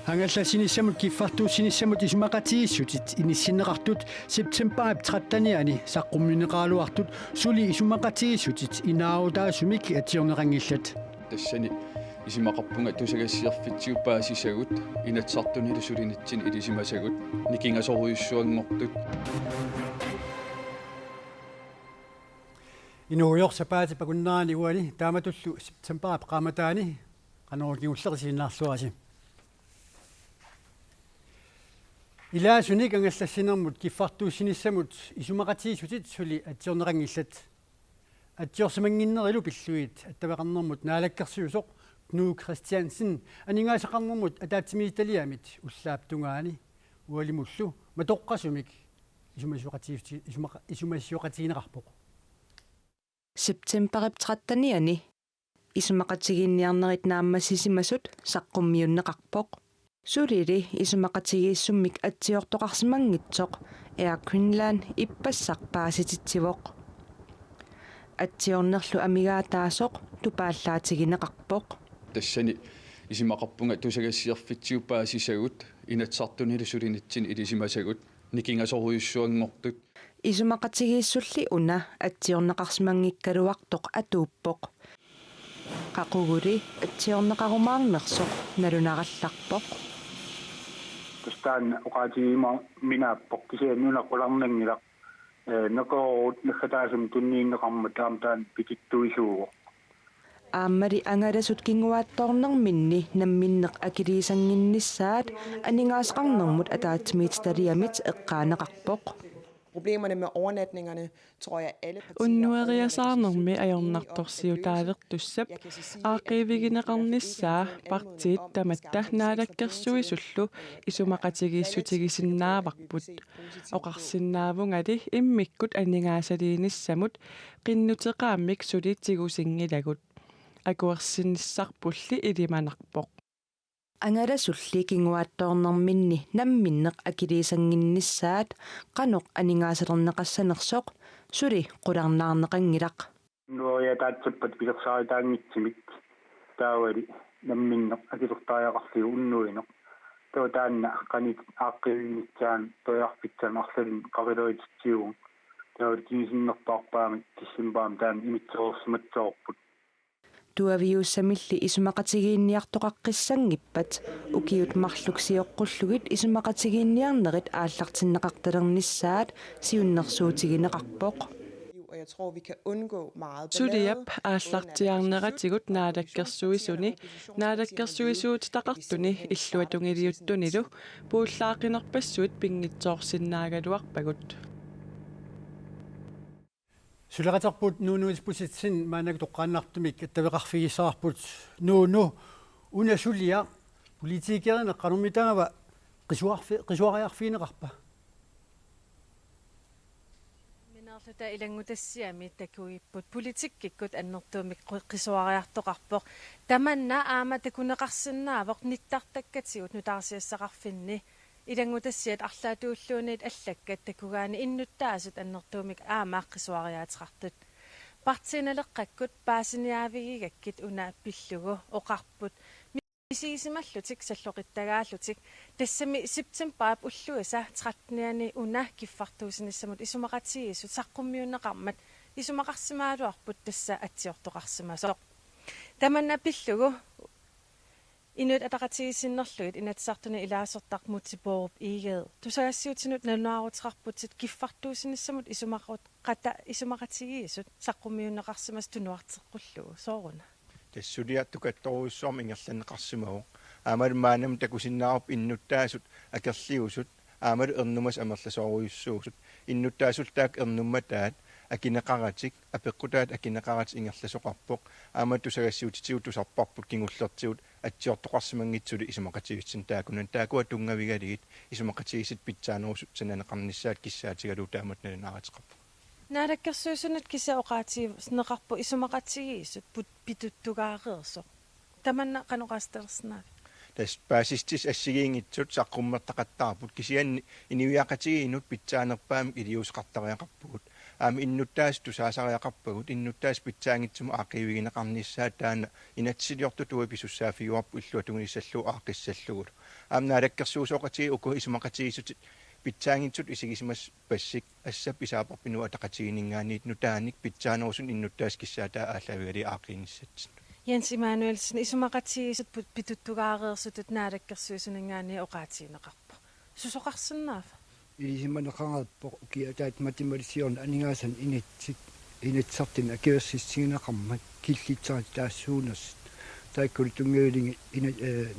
Hangallassinissamut kiffartuussinissamut isumaqatigissutit inissinneqartut septemberip 13-ani saqqummineqaaluartut suli isumaqatigissutit inaarutaasumik atiorneqangillat тассани исимақарпунга тусагассиарфитсиуппаасисагут инатсартунилу сулинитсин илисимасагут никингасоруйуссуангортут инуйорсапаати пакуннаани уани тааматуллу septemberip qaamataani qanorgiullerisiinnaarluasi илаасуник ангаллассинермут киффартууссинissamут исумақатиисутит сули атсиорнеқангилlat атсиорсимангиннерилу пиллуит аттавеқарнермут наалаккерсиусоқ Knud Christiansen анингаасақарнермут атаатсимииталиамит уллааптунгаани уалимуллу матоққасумик исумассуақатигинеқарпоқ Septemberip 13-ani исумақатигинниарнерит нааммассисимасут саққуммиуннеқарпоқ сулили исумақатигииссуммик атсиортоқарсимангитсоқ Air Greenland иппассарпаасититсивоқ атсиорнерлу амигаатаасоқ тупааллаатигинеқарпоқ тассани исимақарпунга тусагассиарфитсиуппаасисагут инатсартунилу сулинитсин илисимасагут никингасоруйуссуангортут исумақатигииссулли уна атсиорнеқарсимангиккалуартоқ атууппоқ қақугули атсиорнеқарумаарнерсоқ налунаралларпоқ тустаан оqaatigiima minaappoq kisiannuunaqqularnanngilaq накоорут нахатаасум туннииннеқарма таамтаан пититтуисууго ааммали ангаласут кингуаатторнерминни намминнеқ акилисангинниссаат анингаасеқарнермут атаатсимит талиамит эққаанеқарпоқ Problemerne med overnatningerne tror jeg alle Unnueriasaanermi ajornartorsiutaalertussap aaqiivigineqarnissaa partiit tamatta naalakkersuisullu isumaqatigiissutigisinnaavaqput oqarsinnaavungali immikkut anningaasaliinissamut qinnuteqaammik sulitigusingilagut akuersinissarpulli ilimanarpoq ангаласулли кингуаатторнерминни намминнеқ акилисангиннissaат qanoq анингаасалернеқассанерсоқ сули qulарнаарнеқангилақ нуя таатсаппат пилерсааритаангитсимик таавали намминнеқ акилертааяқарсиу уннуинеқ тоо таанна қанит ааққивинитсаан тоярпитсан арлалин қарилоитсиуун тоо кисиннерпаарпаамик киссимпаам таан имитсоорсиматсоорпут туавиуссамилли исумақатигиинниартоқаққиссангиппат укиут марлуксиоққуллугит исумақатигиинниарнерит ааллартиннеқарталернissaат сиуннерсуутигинеқарпоқ og jeg tror vi kan undgå meget Suliap ааллартиарнератигут наалаккерсуисуни наалаккерсуисуут тақартуни иллуатунгилиуттунилу пууллаақинерпассуит пингитсоорсиннаагалуарпагут сулеқатарпут нуунуиспуситсин маанак тоққааннартумик аттавеқарфигиссаарпут нууну унасулиа политикерна қанумитаава қисуариарфиинеқарпа минерлута илангутассиами такуиппут политиккиккут аннертуумик қисуариартоқарпоқ таманна аама такунеқарсинаавоқ ниттартаккатигут нутаарсиассақарфинни илангутассиат арлаатууллуунит аллаккат такугаани иннуттаасут аннертуумик аамааққисуариаатеқартут партиналеққаккут паасиниаавигигаккит уна пиллугу оқарпут мисигисималлутик саллоқиттагааллутик тассами септемберп уллуаса 13-ани уна киффартуусиниссамут исумақатигиссут саққуммиуннеқармат исумақарсимаалуарпут тасса атсиортоқарсимасоқ таманна пиллугу инут атақатигиссиннерлугит инатсартуна илаасертармутсипооруп иигеэ тусагассиутинут налунаарутеқарпутсит киффартуусиниссамут исумақарут қата исумақатигиссут саққуммиуннеқарсимас тунуартеққуллугу сооруна тассулиаттукатторуйссуарми ингерланнеқарсимагу аамал маанам такусиннааруп иннуттаасут акерлиусут аамал ернумас амерласооруйуссуусут иннуттаасултаак ернумматаат акинеқаратик апеққутаат акинеқарат ингерласоқарпоқ аамал тусагассиутитигут тусарпарпут кингуллертигут атсиортоқарсимангитсули исумақатигиссин таакунан таакуа тунгавигалигит исумақатигиссит питсаанерусут сананеқарнissaат киссаатигалу таамат налинааратеқарпоқ наалаккерсуусунат кисаоqaati снеқарпу исумақатигиссут питуттугаареерсо таманна қанеқастерснаа тас паасистис ассигиингитсут саққуммертақаттаарпут кисианни иниуяақатигиинут питсаанерпаами илиусеқартариақарпугут иннуттаас тусаасариақарпагут иннуттаас питсаангитсума аақивигинеқарниссаа таана инатсилиорту туи писуссаафигуарпу иллуатугунissalluu ааққиссаллугут наалаккерсуусоқати уку исумақатигисутит питсаангитсут исигисимас пассик ассап исаапарпинуа тақатигинингаанит нутааник питсаанерусун иннуттаас киссаатаа ааллавигали ааққингиссатсин Jens Emanuelsen isumaqatigisut pituttugaaqeersutut naalakkersuisunangaani oqaatiineqarpo. Susoqarsinnaaf. Isimanaqqarappo kiataat matematision aningasan initsartin akiversissiginaqarmat killitsarat taassuunas taikkultungeelingi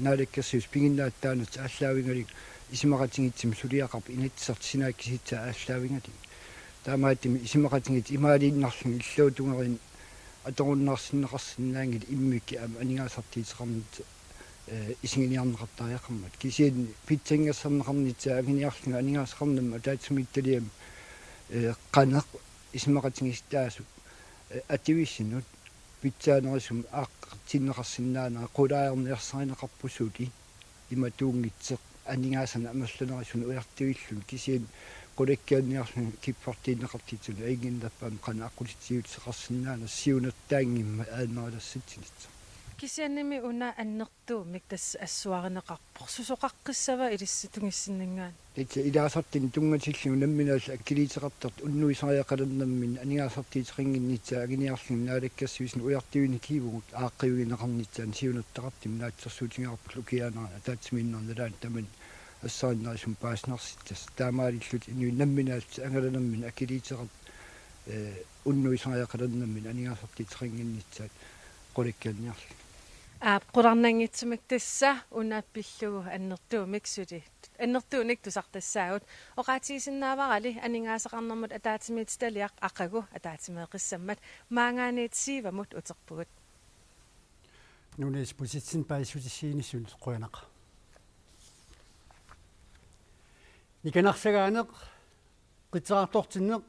naalakkersuus pinginnaataanat ааллаавингалик исимақатингитсим сулиақарп инатсартсинааkkisitsa ааллаавингалик таамаатими исимақатингит имаалииннарлун иллуутунгерин аторуннарсиннеқарсинаангит иммикки анигаасартиитеқарнит исигиниарнеқартариақармат кисиин питсангерсарнеқарнитса агиниарлунга анигаасақарнамма таатсумитталиам қанеқ исимақатингистаасу ативиссинут питсаанерисум ааққартиннеқарсинаанаа қулааерниарсаринеқарпусуути иматуунгитсеқ анигаасана амерлунерисун уяртивиллун кисиин qulakkaanniarlun kippartiinneqartitulu aiginnappaam qana aqulitsиутсеқарсинаана сиунертаангимма аанераласситсинитса Kisiannimi una annertuumik tass assuarineqarpo susoqaqqissava ilissutungissиннангаан титса илаасартин тунгатиллу намминаалла аккилитеқартарт уннуисариақалернаммин анигаасартиитеқингиннитса агиниарлун наалаккассуисин уяртивини кивугут ааққивигинеқарнитсаан сиунертақартим наатсерсуутингаарпулу киаанера таатсиминнерналаан таман ассааннарисум пааснарситсас таамаалиллут инуи намминаалт ангаланаммин аккилитеқарт уннуисариақалернаммин анигаасартиитеқингиннитсаат qulakkaanniarlu qurarnangitsumik tassa unaapillugu annertuumik suli annertuunik tusartassaagut oqaatigisinnaavaqali aningaasaqarnermut ataatimiit taliaq aqagu ataatimeeqissammat maangaaniit siivamut uterpugut nunes positsin paisutisiinissun qoyanaqa nikanarsagaaneq qitsaartortinneq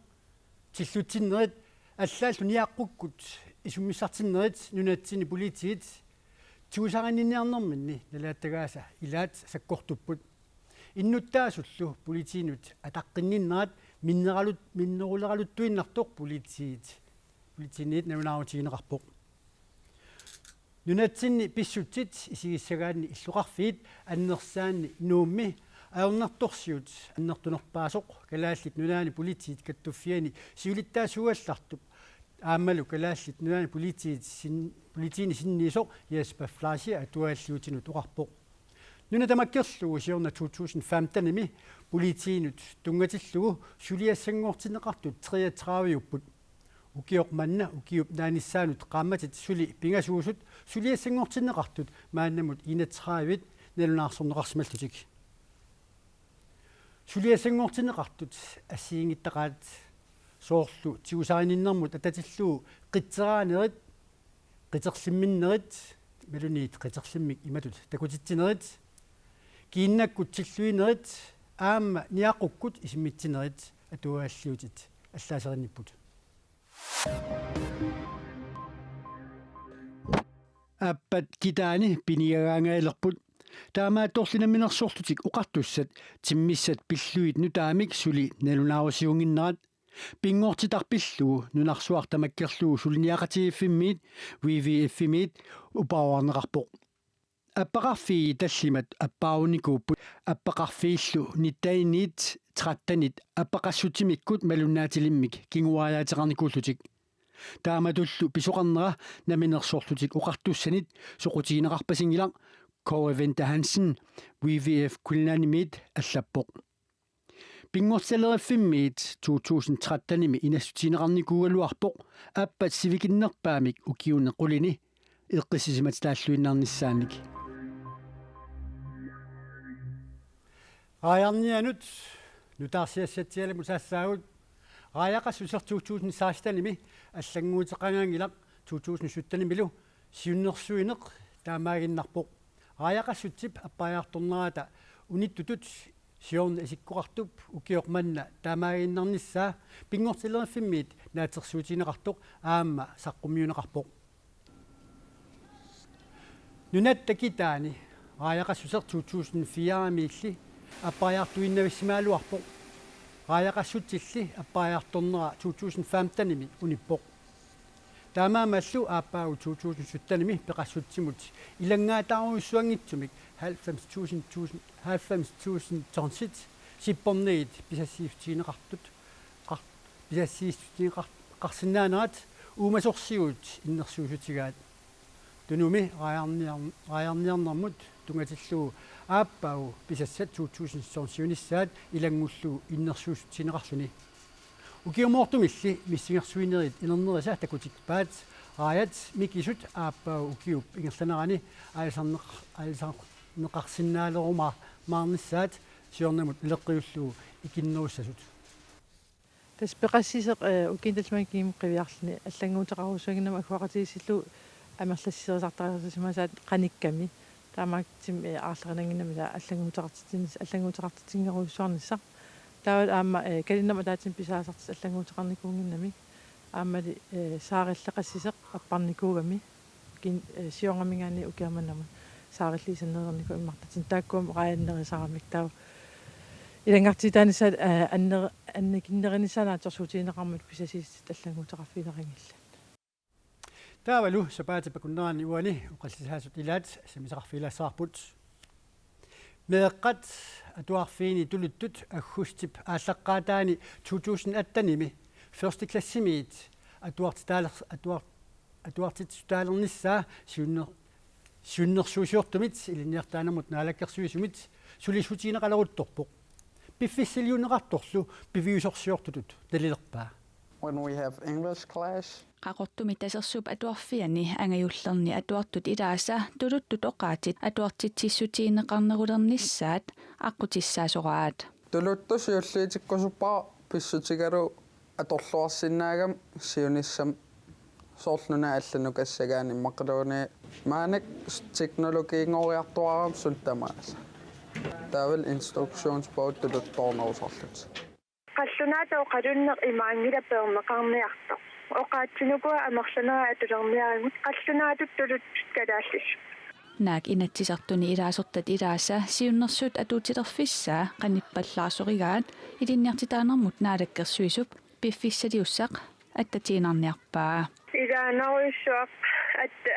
tillutsinnerit аллааллу ниаққуккут исуммиссартиннерит нунаатсини политиит туусаранинниарнэрминни налааттагааса илаат саккортуппут иннуттаасуллу политиинут атаққинниннерат миннерулералуттуиннартоқ политиинит навнааутигинеқарпоқ нунаатсинни писсутсит исигиссагаанни иллуқарфиит аннерсаанни нуумми аернарторсиут аннертунерпаасоқ калааллит нунаани политиит каттуффиани сиулиттаасугаллартуп аамалу калааллит нунаани политиини синниисоқ яспафлааси атуааллиутинут уқарпоқ нуна тамаккерлугу сиорна 2015-ми политиинут тунгатиллугу сулиассангуортинеқартут 33-юппут укиоқ манна укиуп нааниссаанут qaammatит сули пингасуусут сулиассангуортинеқартут мааннамут инатсраавит налунаарсорнеқарсималлутик сулиассангуортинеқартут ассиингиттақаат соорлу тиусаарининнэрмут ататиллуу қитсераанерит қитерлимминнерит малуниит қитерлиммик иматут такутитсинерит кииннаккутсиллуинерит аама ниаққуккут исиммитсинерит атуааллиутит аллаасеринниппут аппат китаани пиниагаангаалерпут таамаатторлинаминерсоорлутик оқартуссат тиммиссат пиллуит нутаамик сули налунаарусиунгиннерат пингоортитарпиллугу нунарсуартамаккерлугу сулиниақатигиффиммиит WWF-имиит упауарнеқарпоқ аппақарфии таллимат аппааруникууппут аппақарфииллу ниттаиниит траттанит аппақассутимиккут малуннаатилиммик кингуааяатеқарникууллутик тааматуллу писоқарнера наминерсоорлутик оқартуссанит соқутигинеқарпасингилар Koventa Hansen WWF kulinaanimiit allappoq pingorsaleriffimmiit 2013-imi inassutiineqarnikuugaluarpoq aappat sivikinnerpaamik ukiune qulini eqqissisimat taalluinnaarnissaanik ajarnianut nutaarsiassatialamu saassaagut aajaqassuser 2016-imi аллангуутеқангаангилақ 2017-имилу сиуннерсуинеқ таамаагиннарпоқ ааяқассутсип аппаjaartornerata униттутут сиорна исиккоқартуп укиоқманна таамаагиннарниссаа пингортилериффиммиит наатерсуутинеқартоқ аама саққумиунеқарпоқ нунаттакитаани ааяқассусер 2004-миилли аппаjaartuinnavissimaалуарпоқ qaayaqassutsilli appaajartornera 2015-nimi unippoq taamaamaallu aappaagu 2017-nimi peqassutsimut ilangaataaruissuangitsumik 90,000 tonsit sippornerit pisassiiftiineqartut pisassiiftiineqarsinnaanaat uumasorsigut innersuusutigaat tunumi qaayarniarnermut tungatillugu aappaagu pisassat 2017 ilangullugu innersuusutineqarsuni ukiumortumilli missingersuinerit inernerisa takutikpaat raayat mikisut aappaagu ukiup ingerlanerani alisarneqarsinnaaleruma maarnissaat siornamut ileqqiullugu ikinnerussasut таспеқассисеқ укинталмакиим қивиарлни аллангуутеқарусуагинама акуақатигисиллу амерлассисерисартариусимасаат қаникками таамаактим аарлеринангинамила аллангуутеқартитсингеруйссуарнisса таавал аама калиннама таатим писаасартис аллангуутеқарникуунгиннами аамали саариллеқассисеқ аппарникуугами кин сионгамингаани укиаманнама саариллисаннерернику иммартатин тааккуам раяннерисарамик таа илангартитаанисаат аннекиннеринисанаатерсуутиинеқармут писасиистит аллангуутеқарфинерингилла таавалу сапаатипакуннерани уани уқаллисаасут илаат самисеқарфилаассаарпут меэққат атуарфиини тулуттут аггустип ааллаққаатаани 2018-ними first classimiit атуартитсутаалерниссаа сиуннерсуусиортумит илинниартаанамут наалаккерсуисумит сулисутиинеқалерутторпоқ пиффиссилиунеқарторлу пивиусорсиортутут талилерпаа When we have English class qaqortumi tasersup atuarfiani angajullerni atuartut ilaasa tuluttut oqaatit atuartitsissutiineqarnerulernissaat aqqutissaasoraat tuluttus yulliitikkusuppaa pissutigalu atorluarsinnaagam siunissam soorluna allanukasagaani maqluuni maanik teknologiingoriartuaram suntamaasa taavel instruktionsbog tuluttornerusarlut qallunaatau qalunneq imaangilappeermeqarniartoq oqaatsinukua amerlanera atulerniarimut qallunaatut tulut kalaallis naak inatsisartuni ilaasortat ilaasa siunnersut atuutilerfissaa qanippallaarsorigaat ilinniartitaanermut naalakkersuisup piffissaliussaq attatiinarniarpaa ilaaneruissuaq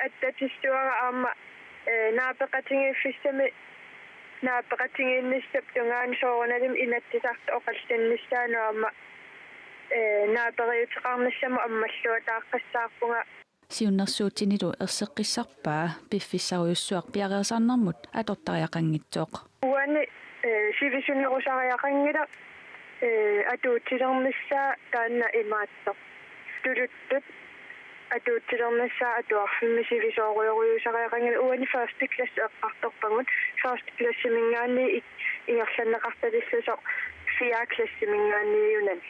attatissuara aama naapeqatingiiffissami naapeqatingiinnissap tungaani soorunalim inatsisarta oqallannissaanaama naaperiuteqarnassama ammalluataaqqassaarpunga siunnersuutinilu erseqqissarpaa piffissaruyussuaq piareersaarnermut atortariaqanngitsoq uani sivisunnerusariaqanngila atuutilernissaa taanna imaattoq tuluttut atuutilernissaa atuarfimmi sivisooruyoriusariaqanngila uani first class eqqartorpangut first class mingaani ingerlanneqartalissusoq 4 class mingaaniunan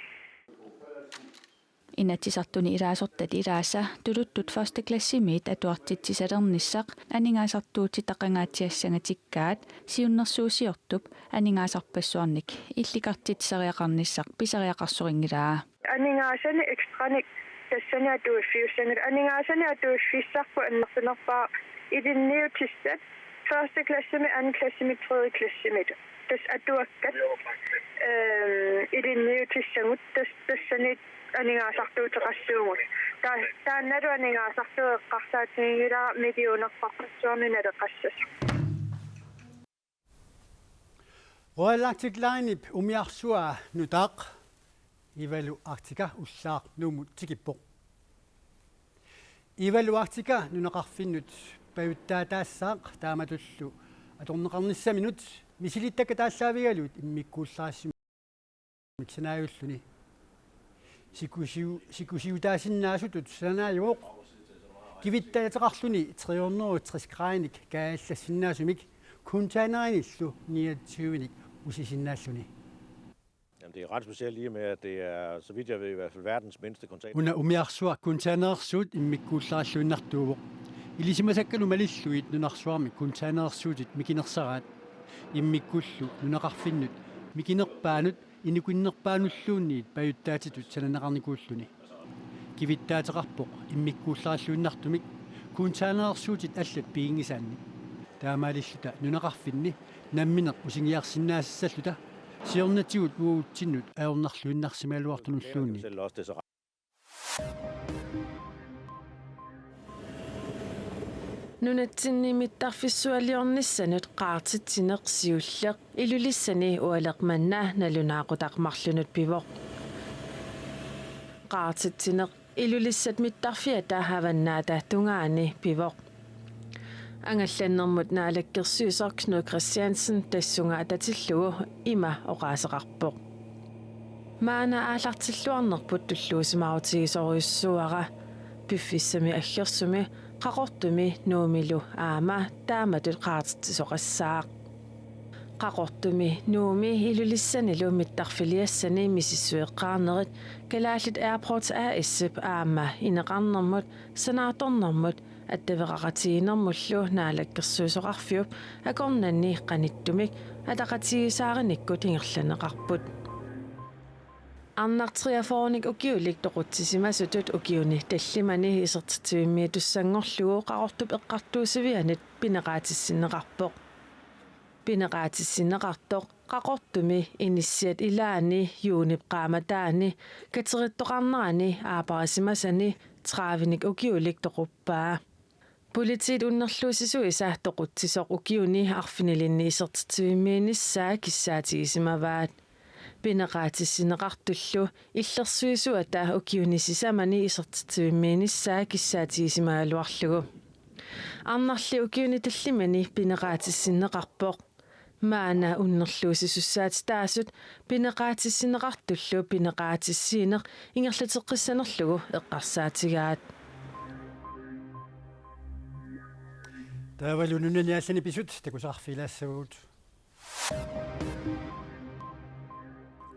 inatsisartuni ilaasortat ilaasa tuluttut first classimiit atuartitsisalernissaq aningaasartuuti taqangaatiassagatikkaat siunnersuusiortup aningaasarpassuarnik illikartitseriaqarnissaq piseriaqarsoringilaa aningaasani extranik tassani atuuffiussangil aningaasani atuuffissarpu annertunerpaa ilinniutissat first classimi an classimi tredje klassimit tas atuakkat ilinniutissangut tassani aningaasartuuteqassuugut taannalu aningaasartueqqarsaatigiila milionerparpassuarninaleqqassas roalaartiklaanip umiarsua nutaaq ivalu artika ullaaq nuumut tikippoq ivalu artika nuneqarfinnut payuttaataassaaq taamatullu atorneqarnissaminut misilittaka taassaavigaluut immikkuullaassimik sanaayulluni sikusiutaasinnaassutut sanaajuoq kivittajateqarluni 360 graanik kaallassinnaasumik kuntaaneranillu 29nik usisinnaalluni Jamen, det er ret specielt i og med, at det er, så vidt jeg ved, i hvert fald verdens mindste container. Una umiarsua kuntaaneersuut immikkuullaarluinartuuvoq ilisimasakkalu malilluit nunarsuarmi kuntaaneersuutit mikinersaraat immikkullu nuneqarfinnut mikinerpaanut inukunnerpaanulluunniit payuttaatitut sananaqarnikuulluni kivittaateqarpoq immikkuullaarluinnartumik kuntaaneersuutit allat piingisaanni taamaalilluta nuneqarfinni nammineq usingiarsinnaassassalluta Siornatigut uutinnut aornarluinnarsimaaluartunullуунни. Nunatsinnimittarfissualiornissanut qaartitsineqsiulleq ilulissani ualeqmanna nalunaaqutaqmarlunut pivoq. Qaartitsineq ilulissat mittarfiata havannaata tungaani pivoq. Angallannermut naalakkersuusor Knud Christiansen tassunga atatillugu ima oqaaseqarpoq. Maana aallartilluarnerput tulluusimaautigisoriussuara piffissami аллерсуми qaqortumi nuumilu aama taamatut qaartittisoqassaaq. Qaqortumi nuumi ilulissanilu mittarfiliassani misissueqqaarnerit kalaallit airport aaissip aama ineqarnermut sanaatornermut attavеqaqatiinermullu naalakkersuusoqarfiup akornanni qanittumik ataqatigisaarinnikkut ingerlaneqarput. Arnartriafornik ukiulik toqutsissimasutut ukiuni tallimani isertitsuimmi tussangorlugu qaqortup eqqartuusivianit pineqaatissinneqarpoq. Pineqaatissinneqartoq qaqortumi inissiat ilaani yuunip qaamataani katerittoqarnerani aaparisimasani traavinik ukiulik toquppaa. Politit unnerluusisuisa toqutsisoq ukiuni arfinilinni isertitsuimmiinissaa kissaatigisimavaat. Pineqaatissinneqartullu illersuisuata ukiunisisamani isertitsuimmiinissaa kissaatigisimaaluarlugu. Arnarli ukiuni tallimani pineqaatissinneqarpoq. Maana unnerluusisussaat taasut pineqaatissinneqartullu pineqaatissiineq ingerlateqqissanerlugu eqqarsaatigaat. Taavalununaniallani pisut takusarfilaassaguut.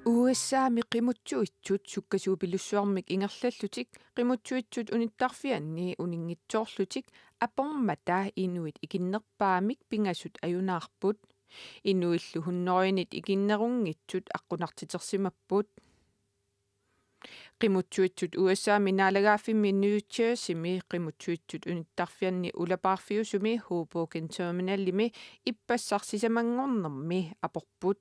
USA-mi qimutsuitsut sukkasuupillussuarmik ingerlallutik qimutsuitsut unittarfianni uningitsoorlutik apormata inuit ikinnerpaamik pingasut ajunaarput inuillu hunnoriinit ikinnerungitsut aqqunartitersimapput qimutsuitsut USA-mi naalagaafimmi New Jersey-mi qimutsuitsut unittarfianni ulapaarfiusumi Hoboken terminallimi ippassarsisamangornermi aporput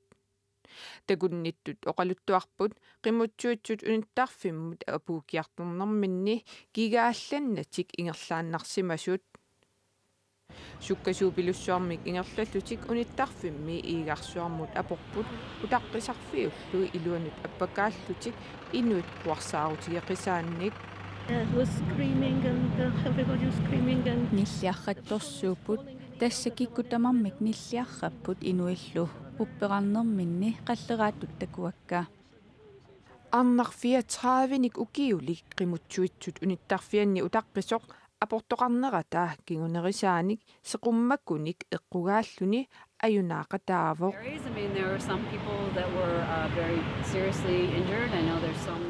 tagunnittut oqaluttuarput qimutsuitsut unittarfimmut apuukiartornerminni gigaallannatik ingerlaannarsimasut sukkasuupilussuarmik ingerlallutik unittarfimmi iigarsuarmut aporput utaqqisarfiullu iluanut appakaallutik inuit quarsaarutigеқисаанник was screaming and everybody was screaming and nilliarrattorsuuput тассакиккутамармик ниллиарраппут инуиллу упперарнерминни қаллерааttut такуакка арнарфиатраавиник укиулик qimutsuitsut unittarfianni utaqqisoq апортоқарнерата кигунерисааник сеқуммаккуник эққугааллуни аюнаақатаавоқ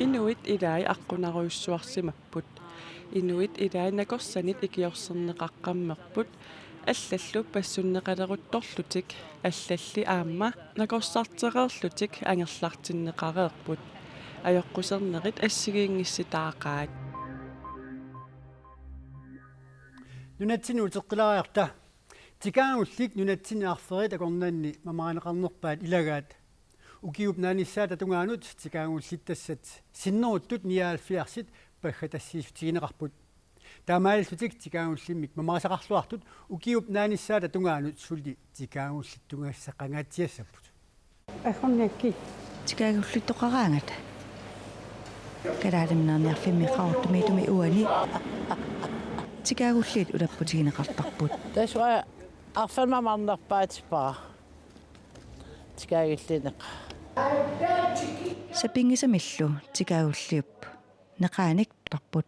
Inuit ilai аққунаруйссуарсимаппут Inuit ilai накорсанит икиорсернеқаққаммерпут аллаллу пассуннеқалерутторлутик аллалли аама накорсартеқерлутик ангерлартиннеқареерпут аёққусернерит ассигиингисситаақаат Nunatsinnu teqqilariarta tikaangullik nunatsiniarferit akornaanni mamaaneqarnerpaat ilagaat ukiup naanissaata tungaanut tikaangullittassat sinneruttut niaalfiarsit paggatassiiftigineqarput taamaallutik tikaangullimmik mamaasaqarluartut ukiup naanissaata tungaanut sulli tikaangullittungaassaqangaatiassapput агорнакки тикаагуллуттоқараангата калаалимнерниарфимми qaortumiitumi uani тикаагуллиит улаппутигинеқартарпут тасва арфалмамарнерпаатипара тикаагиллинеқ сапингисамиллу тикаагуллиуп неқааник тарпут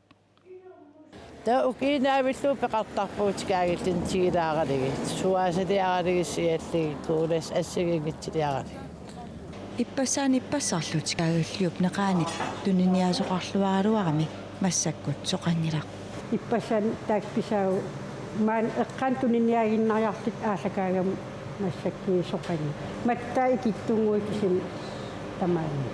та укинаавиллу пеқартарпуу тикаагиллин тигилааралиги суаасалиаралигиссиаллиги куулас ассагингитсилиарали иппасаани иппассарлу тикаагуллиуп неқааник туниниаасоқарлуаралуарами массаккут соқаннила иппасан таакписау маан эққантунинниагиннариарлит аалакаагам массакки соқани маттаа икиттунгуикисим тамаани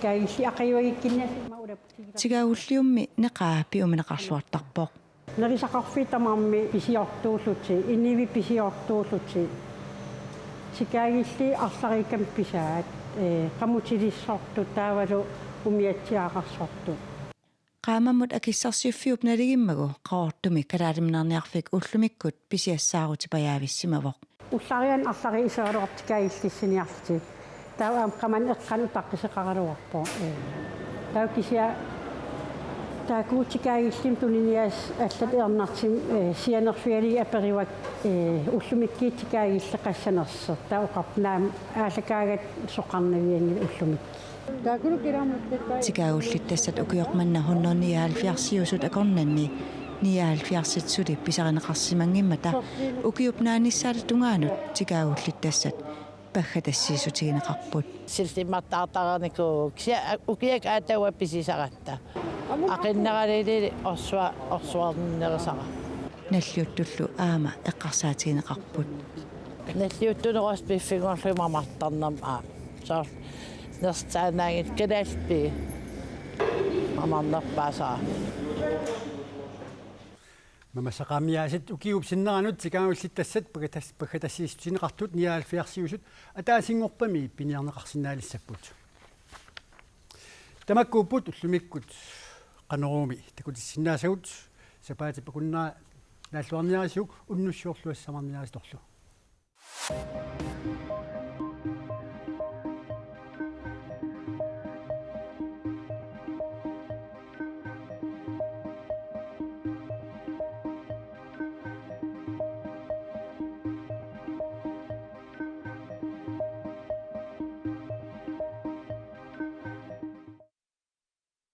кайси ақиуагиккиннас маулаппути тикаагуллиумми неқаа пиуминеқарлуартарпоқ нерисақарфи тамаамми писиортууллути инниви писиортууллути сикаагилли арларикам писаат qamutilissortu taavalu umiatsiaqarsortu qaamamut akissarsiuffiup naligimmagu qaortumi kalaalimnerniarfik ullumikut pisiassaaruti pajaavissimovoq ullarian arlari iseraluartikaagillissiniarliti taaam qaman eqqan utaqqiseqaraluarpo taukisia taakuutikaagillim tuninias allat ernartim sianerfiali aperiwak ullumikkiitikaagille qassanerser tauqarnaam aallakaagat soqarnaviangil ullumik tikaaullittassat ukiormanna 179 akornanni 79 pisarineqarsimangimmata ukiupnaanissaalu tungaanut tikaaullittassat paggatassiisutigineqarput siltimmartaartaraniku ukiak aatawa pisisaratta aqinneralili orsuarnerisara nalliuttullu aama eqqarsaatigineqarput nalliuttuneros piffingorlumarmartarnam soor nerstaanaagit kanaalpi mamarnerpaasaa мамасақаамиаасит укиупсиннеранут тикаагуллиттассат пагатассиистутинеқартут 79 атаасингорпами пиниарнеқарсинаалиссаппут тамаккууппут уллумиккут qanеруми такутиссиннаасагут сапаати пакуннаа нааллуарниарисук уннуссиорлуассамарниарис торлу